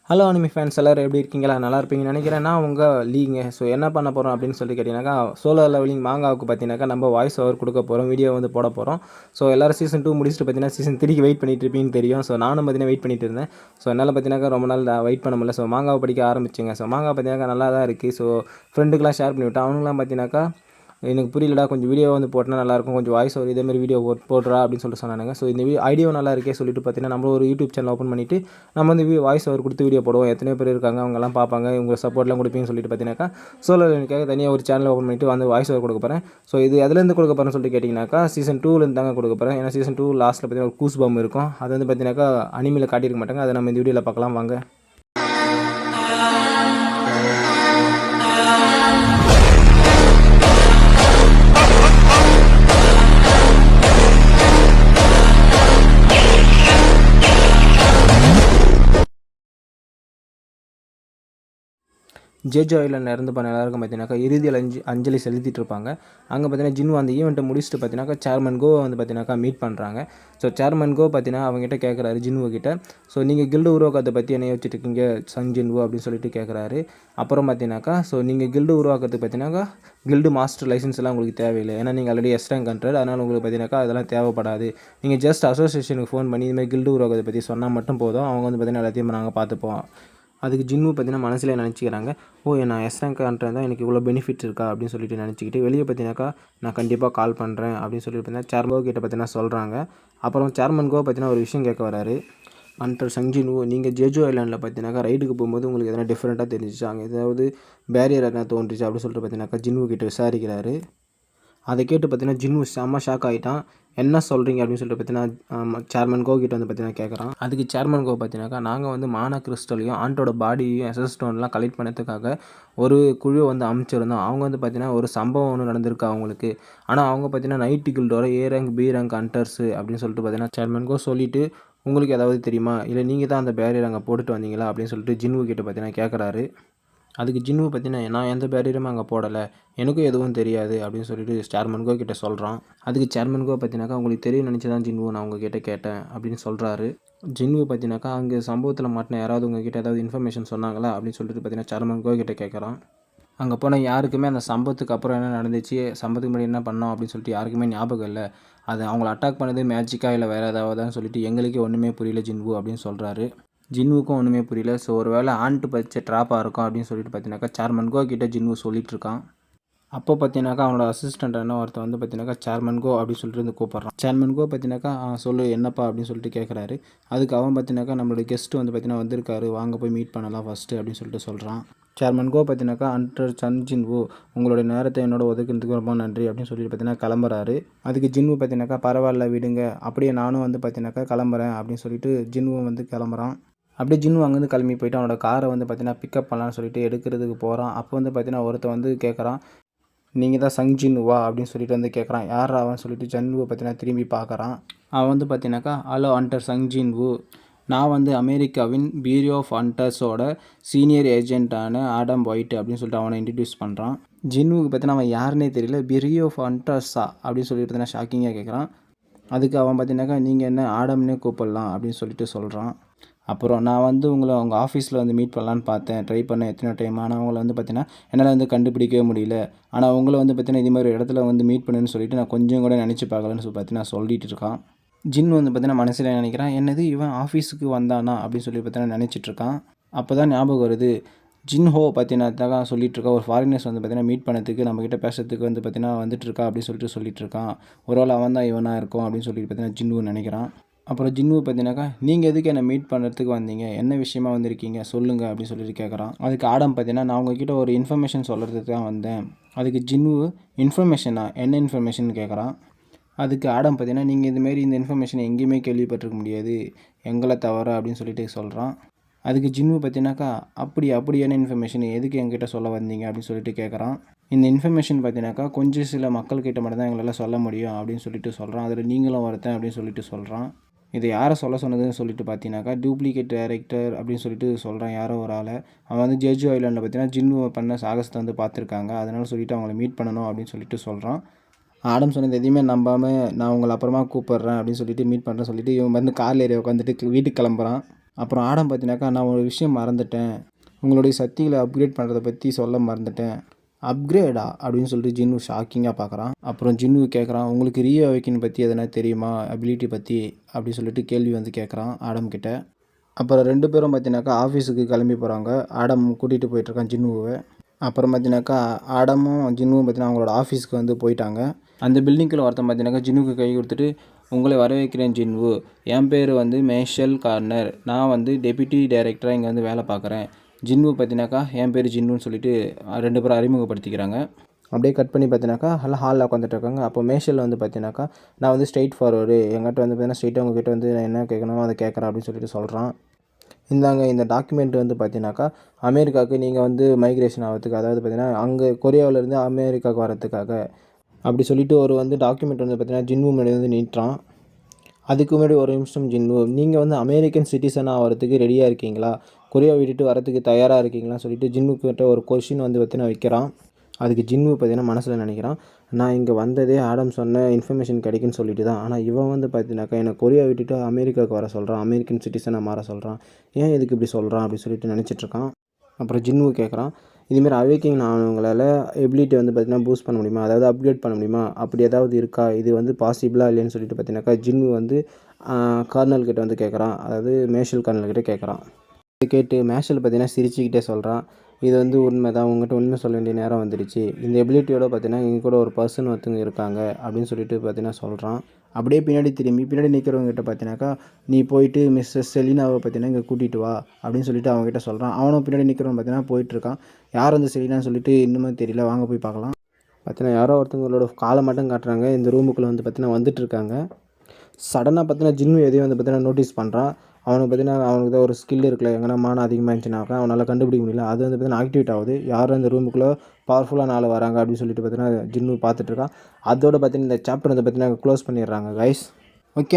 Hello anime fans எல்லோரும் எப்படி இருக்கீங்களா? நல்லா இருப்பீங்கன்னு நினைக்கிறேன். நான் உங்கள் லீங்க. ஸோ என்ன பண்ண போகிறோம் அப்படின்னு சொல்லி கேட்டிங்கனாக்கா, சோலோ லெவலிங் மாங்காவுக்கு பார்த்தீங்கன்னாக்கா நம்ம வாய்ஸ் ஓவர் கொடுக்க போகிறோம், வீடியோ வந்து போட போகிறோம். ஸோ எல்லோரும் சீசன் 2 முடிச்சுட்டு பார்த்தீங்கன்னா சீசன் 3க்கு வெயிட் பண்ணிட்டு இருப்பீங்கன்னு தெரியும். ஸோ நானும் பார்த்தீங்கன்னா வெயிட் பண்ணிட்டு இருந்தேன். ஸோ என்னால் பார்த்தீங்கன்னாக்கா ரொம்ப நாள் வெயிட் பண்ண முடியல. ஸோ மாங்காவை படிக்க ஆரம்பிச்சுங்க. ஸோ மாங்காய் பார்த்தீங்கன்னாக்கா நல்லா தான் இருக்குது. ஸோ ஃப்ரெண்டுக்கெலாம் ஷேர் பண்ணி விட்டேன். அவனுங்களாம் பார்த்தீங்கன்னாக்கா எனக்கு புரியலடா, கொஞ்சம் வீடியோ வந்து போட்டால் நல்லாயிருக்கும், கொஞ்சம் வாய்ஸ் ஓவர் இதேமாதிரி வீடியோ போடுறா அப்படின்னு சொல்லிட்டு சொன்னாங்க. ஸோ இந்த ஐடியோ நல்லா இருக்கே சொல்லிட்டு பார்த்தீங்கன்னா நம்ம ஒரு யூடியூப் சேனல் ஓப்பன் பண்ணிவிட்டு நம்ம வந்து வாய்ஸ் ஓவர் கொடுத்து வீடியோ போடுவோம். எத்தனையோ பேர் இருக்காங்க, அவங்கெல்லாம் பார்ப்பாங்க, உங்கள் சப்போர்ட்லாம் கொடுப்பீங்கன்னு சொல்லிட்டு பார்த்தீங்கன்னாக்கா சோலோ லெவலிங்காக தனியாக ஒரு சேனல் ஓப்பன் பண்ணிவிட்டு வந்து வாய்ஸ் ஓவர் கொடுக்க போகிறேன். ஸோ இது எதுலேருந்து கொடுக்க போகிறேன்னு சொல்லிட்டு கேட்டிங்கனாக்கா சீசன் 2லேருந்து தாங்க கொடுக்க போகிறேன். ஏன்னா சீசன் 2 லாஸ்ட்டில் பார்த்தீங்கன்னா ஒரு கூஸ் பாம்பு இருக்கும். அது வந்து பார்த்தீங்கன்னாக்கா அனிமியில் காட்டியிருக்க மாட்டாங்க. அதை நம்ம இந்த வீடியோவில் பார்க்கலாம் வாங்க. ஜேஜோ ஐலாண்டில் இறந்து பண்ண எல்லாருக்கும் பார்த்தீங்கன்னாக்கா இறுதியில் அஞ்சலி செலுத்திட்டு இருப்பாங்க. அங்கே பார்த்தீங்கன்னா ஜின்னு அந்த ஈவெண்ட்டை முடிச்சுட்டு பார்த்தீங்கன்னாக்கா சேர்மன் கோ வந்து பார்த்தீங்கன்னாக்கா மீட் பண்ணுறாங்க. ஸோ சேர்மன் கோ பார்த்தீங்கன்னா அவங்ககிட்ட கேட்குறாரு ஜின்வு கிட்ட, ஸோ நீங்கள் கில்டு உருவாக்கத்தை பற்றி என்ன யோசிச்சுட்டு இருக்கீங்க சங் ஜின்வு அப்படின்னு சொல்லிட்டு கேட்குறாரு. அப்புறம் பார்த்தீங்கன்னாக்கா ஸோ நீங்கள் கில்டு உருவாக்கிறதுக்கு பார்த்தீங்கன்னாக்கா கில்டு மாஸ்டர் லைசன்ஸ் எல்லாம் உங்களுக்கு தேவையில்லை, ஏன்னா நீங்கள் ஆல்ரெடி எஸ் ரேங்க் கண்ட்ரட், அதனால் உங்களுக்கு பார்த்தீங்கன்னாக்கா அதெல்லாம் தேவைப்படாது. நீங்கள் ஜஸ்ட் அசோசியேஷனுக்கு ஃபோன் பண்ணி இதுமாதிரி கில்டு உருவாக்கத்தை பற்றி சொன்னால் மட்டும் போதும், அவங்க வந்து பார்த்தீங்கன்னா எல்லாத்தையும் நாங்கள் பார்த்துப்போம். அதுக்கு ஜின்னு பார்த்தீங்கன்னா மனசில் நினச்சிக்கிறாங்க, நான் எஸ் ரேங்க் கண்ட்ரட் தான், எனக்கு இவ்வளோ பெனிஃபிட்ஸ் இருக்கா அப்படின்னு சொல்லிட்டு நினச்சிக்கிட்டு வெளியே பார்த்தீங்கன்னாக்கா நான் கண்டிப்பாக கால் பண்ணுறேன் அப்படின்னு சொல்லிட்டு பார்த்தீங்கன்னா சேர்மன் கோ கிட்ட பார்த்தீங்கன்னா சொல்கிறாங்க. அப்புறம் சேர்மன் கோ பார்த்தீங்கன்னா ஒரு விஷயம் கேட்க வராரு. அண்டர் சங்ஜின்வு, நீங்கள் ஜேஜோ ஐலாண்டில் பார்த்தீங்கன்னாக்கா ரைடுக்கு போகும்போது உங்களுக்கு எதனா டிஃப்ரெண்ட்டாக தெரிஞ்சிச்சு, அங்கே ஏதாவது பேரியர் எதனா தோன்றுச்சு அப்படின்னு சொல்லிட்டு பார்த்தீங்கன்னாக்கா ஜின்வு கிட்ட விசாரிக்கிறாரு. அதை கேட்டு பார்த்தீங்கன்னா ஜின்னு செம்ம ஷாக் ஆகிட்டான். என்ன சொல்கிறீங்க அப்படின்னு சொல்லிட்டு பார்த்தீங்கன்னா சேர்மன் கோ கிட்ட வந்து பார்த்தீங்கன்னா கேட்குறான். அதுக்கு சேர்மன் கோ பார்த்தீங்கன்னாக்கா நாங்கள் வந்து மானா கிறிஸ்டலையும் ஆண்டோட பாடியையும் எஸ்எஸ் ஸ்டோன்லாம் கலெக்ட் பண்ணதுக்காக ஒரு குழு வந்து அமைச்சிருந்தோம். அவங்க வந்து பார்த்தீங்கன்னா ஒரு சம்பவம் ஒன்று நடந்திருக்கு அவங்களுக்கு. ஆனால் அவங்க பார்த்தீங்கன்னா நைட்டு கில்டோட A rank B rank hunters அப்படின்னு சொல்லிட்டு பார்த்தீங்கன்னா சேர்மன் கோ சொல்லிவிட்டு, உங்களுக்கு ஏதாவது தெரியுமா, இல்லை நீங்கள் தான் அந்த பேரியர் அங்கே போட்டுட்டு வந்தீங்களா அப்படின்னு சொல்லிட்டு ஜின்வு கிட்ட பார்த்தீங்கன்னா கேட்குறாரு. அதுக்கு ஜின்வு பார்த்தீங்கன்னா நான் எந்த பேரியரும் அங்கே போடலை, எனக்கும் எதுவும் தெரியாது அப்படின்னு சொல்லிட்டு சேர்மன் கோ கிட்ட சொல்கிறான். அதுக்கு சேர்மன் கோ பார்த்தீங்கன்னாக்கா உங்களுக்கு தெரியும் நினச்சி தான் ஜின்வு நான் உங்ககிட்ட கேட்டேன் அப்படின்னு சொல்கிறாரு. ஜின்வு பார்த்தீங்கன்னாக்கா அங்கே சம்பவத்தில் மாட்டின யாராவது உங்ககிட்ட ஏதாவது இன்ஃபர்மேஷன் சொன்னாங்களா அப்படின்னு சொல்லிட்டு பார்த்தீங்கன்னா சேர்மன் கோ கிட்ட கேட்குறான். அங்கே போனால் யாருக்குமே அந்த சம்பவத்துக்கு அப்புறம் என்ன நடந்துச்சு, சம்பவத்துக்கு முன்னாடி என்ன பண்ணோம் அப்படின்னு சொல்லிட்டு யாருக்குமே ஞாபகம் இல்லை. அது அவங்கள அட்டாக் பண்ணது மேஜிக்காக இல்லை வேறு ஏதாவதுன்னு சொல்லிட்டு எங்களுக்கே ஒன்றுமே புரியல ஜின்வு அப்படின்னு சொல்கிறாரு. ஜின்வுக்கும் ஒன்றுமே புரியல. ஸோ ஒரு வேளை ஆண்ட்டு பச்சை ட்ராப்பாக இருக்கும் அப்படின்னு சொல்லிட்டு பார்த்தீங்கன்னாக்கா சேர்மன் கோ கிட்ட ஜின்வு சொல்லிட்டுருக்கான். அப்போ பார்த்தீங்கன்னாக்கா அவனோட அசிஸ்டண்ட்டான ஒருத்தர் வந்து பார்த்தீங்கன்னாக்கா சேர்மன் கோ அப்படின்னு சொல்லிட்டு வந்து கூப்பிட்றான். சேர்மன் கோ பார்த்தீங்கன்னாக்கா சொல்லு என்னப்பா அப்படின்னு சொல்லிட்டு கேட்குறாரு. அதுக்கு அவன் பார்த்தீங்கன்னாக்கா நம்மளுடைய கெஸ்ட்டு வந்து பார்த்தீங்கன்னா வந்திருக்காரு, வாங்க போய் மீட் பண்ணலாம் ஃபஸ்ட்டு அப்படின்னு சொல்லிட்டு சொல்கிறான். சேர்மன் கோ பார்த்தீங்கன்னாக்கா அண்டர் சன் ஜின்வு, உங்களுடைய நேரத்தை என்னோட ஒதுக்கிறதுக்கு ரொம்ப நன்றி அப்படின்னு சொல்லிட்டு பார்த்தீங்கன்னா கிளம்புறாரு. அதுக்கு ஜின்வு பார்த்தீங்கன்னாக்கா பரவாயில்ல விடுங்க, அப்படியே நானும் வந்து பார்த்தீங்கன்னாக்கா கிளம்புறேன் அப்படின்னு சொல்லிட்டு ஜின்வும் வந்து கிளம்புறான். அப்படியே ஜின்வு அங்கேருந்து கிளம்பி போய்ட்டு அவனோட காரை வந்து பார்த்தீங்கன்னா பிக்கப் பண்ணலான்னு சொல்லிட்டு எடுக்கிறதுக்கு போகிறான். அப்போ வந்து பார்த்தீங்கன்னா ஒருத்தன் வந்து கேட்குறான், நீங்கள் தான் சங் ஜின்வா அப்படின்னு சொல்லிட்டு வந்து கேட்குறான். யார் அவன் சொல்லிட்டு ஜின்வுவை பார்த்தீங்கன்னா திரும்பி பார்க்குறான். அவன் வந்து பார்த்தீங்கன்னாக்கா ஹலோ அண்டர் சங் ஜின்வு, நான் வந்து அமெரிக்காவின் பியூரோ ஆஃப் ஹண்டர்ஸோட சீனியர் ஏஜென்ட்டான ஆடம் ஒயிட் அப்படின்னு சொல்லிட்டு அவனை இன்ட்ரடியூஸ் பண்ணுறான். ஜின்வுக்கு பார்த்தீங்கன்னா அவன் யாருன்னே தெரியல. பியூரோ ஆஃப் ஹண்டர்ஸா அப்படின்னு சொல்லிட்டு பார்த்தீங்கன்னா ஷாக்கிங்காக கேட்குறான். அதுக்கு அவன் பார்த்தீங்கன்னாக்கா நீங்கள் என்ன ஆடம்னே கூப்பிடலாம் அப்படின்னு சொல்லிட்டு சொல்கிறான். அப்புறம் நான் வந்து உங்களை உங்கள் ஆஃபீஸில் வந்து மீட் பண்ணலான்னு பார்த்தேன், ட்ரை பண்ணேன் எத்தனை டைம், ஆனால் அவங்கள வந்து பார்த்தீங்கன்னா என்னால் வந்து கண்டுபிடிக்கவே முடியல. ஆனால் உங்களை வந்து பார்த்தீங்கன்னா இதுமாதிரி ஒரு இடத்துல வந்து மீட் பண்ணுன்னு சொல்லிட்டு நான் கொஞ்சம் கூட நினச்சி பார்க்கலன்னு சொல்லி பார்த்தீங்கன்னா சொல்லிட்டு இருக்கான். ஜின் வந்து பார்த்தீங்கன்னா மனசில் நினைக்கிறான், என்னது இவன் ஆஃபீஸுக்கு வந்தானா அப்படின்னு சொல்லி பார்த்தீங்கன்னா நினச்சிட்ருக்கான். அப்போ தான் ஞாபகம் வருது, ஜின்ஹோ பார்த்தீங்கன்னா சொல்லிட்டு இருக்கா, ஒரு ஃபாரினர்ஸ் வந்து பார்த்தீங்கன்னா மீட் பண்ணதுக்கு நம்மக்கிட்ட பேசுறதுக்கு வந்து பார்த்தீங்கன்னா வந்துட்டுருக்கா அப்படின்னு சொல்லிட்டு இருக்கான். ஒரு வேளை அவன் தான் இவனாக இருக்கும் அப்படின்னு சொல்லிட்டு பார்த்தீங்கன்னா ஜின்ஹோ நினைக்கிறான். அப்புறம் ஜின்வு பார்த்தீங்கன்னாக்கா நீங்கள் எதுக்கு என்னை மீட் பண்ணுறதுக்கு வந்தீங்க, என்ன விஷயமா வந்திருக்கீங்க சொல்லுங்கள் அப்படின்னு சொல்லிட்டு கேட்குறான். அதுக்கு ஆடம் பார்த்தீங்கன்னா நான் உங்ககிட்ட ஒரு இன்ஃபர்மேஷன் சொல்கிறதுக்கு தான் வந்தேன். அதுக்கு ஜின்வு இன்ஃபர்மேஷனா, என்ன இன்ஃபர்மேஷன் கேட்குறான். அதுக்கு ஆடம் பார்த்தீங்கன்னா நீங்கள் இதுமாரி இந்த இன்ஃபர்மேஷனை எங்கேயுமே கேள்விப்பட்டிருக்க முடியாது எங்களை தவிர அப்படின்னு சொல்லிட்டு சொல்கிறான். அதுக்கு ஜின்வு பார்த்தீங்கன்னாக்கா அப்படி என்ன இன்ஃபர்மேஷன், எதுக்கு என்கிட்ட சொல்ல வந்தீங்க அப்படின்னு சொல்லிட்டு கேட்குறான். இந்த இன்ஃபர்மேஷன் பார்த்தீங்கன்னாக்கா கொஞ்சம் சில மக்கள்கிட்ட மட்டும் தான் எங்களால் சொல்ல முடியும் அப்படின்னு சொல்லிட்டு சொல்கிறான். அதில் நீங்களும் ஒருத்தன் அப்படின்னு சொல்லிட்டு சொல்கிறான். இதை யாரை சொல்ல சொன்னதுன்னு சொல்லிட்டு பார்த்தீங்கன்னாக்கா டூப்ளிகேட் டைரக்டர் அப்படின்னு சொல்லிட்டு சொல்கிறான் யாரோ ஒரு ஆளை. அவன் வந்து ஜேஜோ ஐலாண்டில் பார்த்தீங்கன்னா ஜின்வு பண்ண சாகசத்தை வந்து பார்த்துருக்காங்க, அதனால் சொல்லிவிட்டு அவங்கள மீட் பண்ணணும் அப்படின்னு சொல்லிட்டு சொல்கிறான். ஆடம் சொன்னது எதையுமே நம்பாமல் நான் உங்களை அப்புறமா கூப்பிட்றேன் அப்படின்னு சொல்லிட்டு மீட் பண்ணுறேன்னு சொல்லிட்டு இவன் வந்து காரில் ஏறி உட்காந்துட்டு வீட்டுக்கு கிளம்புறான். அப்புறம் ஆடம் பார்த்தீங்கன்னாக்கா, நான் ஒரு விஷயம் மறந்துட்டேன், உங்களுடைய சக்திகளை அப்கிரேட் பண்ணுறத பற்றி சொல்ல மறந்துட்டேன். அப்கிரேடா அப்படின்னு சொல்லிட்டு ஜின்னு ஷாக்கிங்காக பார்க்குறான். அப்புறம் ஜின்னு கேட்குறான், உங்களுக்கு ரீ அவேக்கன் பற்றி எதனா தெரியுமா, அபிலிட்டி பற்றி அப்படின்னு சொல்லிட்டு கேள்வி வந்து கேட்குறான் ஆடம் கிட்ட. அப்புறம் 2 பேரும் பார்த்தீங்கன்னாக்கா ஆஃபீஸுக்கு கிளம்பி போகிறாங்க. ஆடம் கூட்டிகிட்டு போயிட்டுருக்கான் ஜின்னுவை. அப்புறம் பார்த்தீங்கன்னாக்கா ஆடமும் ஜின்னுவும் பார்த்தீங்கன்னா அவங்களோட ஆஃபீஸ்க்கு வந்து போயிட்டாங்க. அந்த பில்டிங்கில் ஒருத்தன் பார்த்தீங்கன்னாக்கா ஜின்னுக்கு கை கொடுத்துட்டு, உங்களை வரவேற்கிறேன் ஜின்வு, என் பேர் வந்து மேஷல் கார்னர், நான் வந்து டெப்யூட்டி டைரக்டராக இங்கே வந்து வேலை பார்க்குறேன். ஜின்வு பார்த்தீங்கன்னாக்கா என் பேர் ஜின்னுன்னு சொல்லிட்டு 2 பேரும் அறிமுகப்படுத்திக்கிறாங்க. அப்படியே கட் பண்ணி பார்த்தீங்கன்னாக்கா எல்லாம் ஹாலில் உட்காந்துட்டு இருக்காங்க. அப்போ மேஷல் வந்து பார்த்தீங்கன்னாக்கா, நான் வந்து ஸ்ட்ரெயிட் ஃபார்வர்டு, எங்கிட்ட வந்து பார்த்தீங்கன்னா ஸ்ட்ரெயிட்டாக உங்ககிட்ட வந்து நான் என்ன கேட்கணுமோ அதை கேட்குறேன் அப்படின்னு சொல்லிட்டு சொல்கிறான். இந்தாங்க இந்த டாக்குமெண்ட் வந்து பார்த்தீங்கன்னாக்கா, அமெரிக்காவுக்கு நீங்கள் வந்து மைக்ரேஷன் ஆகிறதுக்கு, அதாவது பார்த்தீங்கன்னா அங்கே கொரியாவிலேருந்து அமெரிக்காவுக்கு வரதுக்காக அப்படி சொல்லிட்டு ஒரு வந்து டாக்குமெண்ட் வந்து பார்த்தீங்கன்னா ஜின்வு முன்னாடி வந்து நீட்டுறான். அதுக்கு முன்னாடி ஒரு நிமிஷம் ஜின்வு, நீங்கள் வந்து அமெரிக்கன் சிட்டிசன் ஆகிறதுக்கு ரெடியாக இருக்கீங்களா, கொரியா விட்டுட்டு வரதுக்கு தயாராக இருக்கீங்களான்னு சொல்லிட்டு ஜின்வுக்கிட்ட ஒரு கொஷின் வந்து பார்த்தீங்கன்னா வைக்கிறான். அதுக்கு ஜின்வு பார்த்தீங்கன்னா மனசில் நினைக்கிறான், நான் இங்கே வந்ததே ஆடம் சொன்ன இன்ஃபர்மேஷன் கிடைக்குன்னு சொல்லிட்டு தான். ஆனால் இவன் வந்து பார்த்தீங்கன்னாக்கா என்னை கொரியா விட்டுட்டு அமெரிக்காவுக்கு வர சொல்கிறான், அமெரிக்கன் சிட்டிசனாக மாற சொல்கிறான், ஏன் எதுக்கு இப்படி சொல்கிறான் அப்படின்னு சொல்லிட்டு நினச்சிட்ருக்கான். அப்புறம் ஜின்வு கேட்குறான், இதுமாரி அவேக்கிங் ஆனவங்களால் எபிலிட்டி வந்து பார்த்தீங்கன்னா பூஸ்ட் பண்ண முடியுமா, அதாவது அப்கிரேட் பண்ண முடியுமா, அப்படி ஏதாவது இருக்கா, இது வந்து பாசிபிளாக இல்லைன்னு சொல்லிட்டு பார்த்தீங்கன்னாக்கா ஜின்வு வந்து கர்னல் கிட்ட வந்து கேட்குறான், அதாவது மேஷல் கர்னல் கிட்ட கேட்குறான். இதை கேட்டு மேஷல் பார்த்தீங்கன்னா சிரிச்சுக்கிட்டே சொல்கிறான், இது வந்து உண்மை தான், உங்கள்கிட்ட உண்மை சொல்ல வேண்டிய நேரம் வந்துடுச்சு, இந்த எபிலிட்டியோட பார்த்தீங்கன்னா எங்கள் கூட ஒரு பர்சன் ஒருத்தவங்க இருக்காங்க அப்படின்னு சொல்லிட்டு பார்த்தீங்கன்னா சொல்கிறான். அப்படியே பின்னாடி நிற்கிறவங்ககிட்ட பார்த்தீங்கன்னாக்கா, நீ போயிட்டு மிஸ்ஸஸ் செலினாவை பார்த்தீங்கன்னா இங்கே கூட்டிகிட்டு வா அப்படின்னு சொல்லிட்டு அவங்ககிட்ட சொல்கிறான். அவனும் பின்னாடி நிற்கிறவன் பார்த்தீங்கன்னா போயிட்டுருக்கான். யார் அந்த செலினான்னு சொல்லிட்டு இன்னுமே தெரியல, வாங்க போய் பார்க்கலாம். பார்த்தீங்கன்னா யாரோ ஒருத்தவங்களோட காலை மட்டும் காட்டுறாங்க. இந்த ரூமுக்குள்ளே வந்து பார்த்தீங்கன்னா வந்துட்டுருக்காங்க. சடனாக பார்த்தீங்கன்னா ஜின்னு எதையும் வந்து பார்த்தீங்கன்னா நோட்டீஸ் பண்ணுறான். அவனுக்கு பார்த்தீங்கன்னா அவனுக்கு தான் ஒரு ஸ்கில் இருக்குல்ல, எங்கன்னா மானம் அதிகமாக இருந்துச்சுனாக்கா அவனால் கண்டுபிடிக்க முடியல. அது வந்து பார்த்தீங்கன்னா ஆக்டிவேட் ஆகுது. யாரும் அந்த ரூமுக்குள்ளே பவர்ஃபுல்லான ஆள் வராங்க அப்படின்னு சொல்லிட்டு பார்த்தீங்கன்னா ஜின்னு பார்த்துட்ருக்கான். அதோட பார்த்தீங்கன்னா இந்த சாப்டர் வந்து பார்த்தீங்கன்னா க்ளோஸ் பண்ணிடுறாங்க கைஸ்.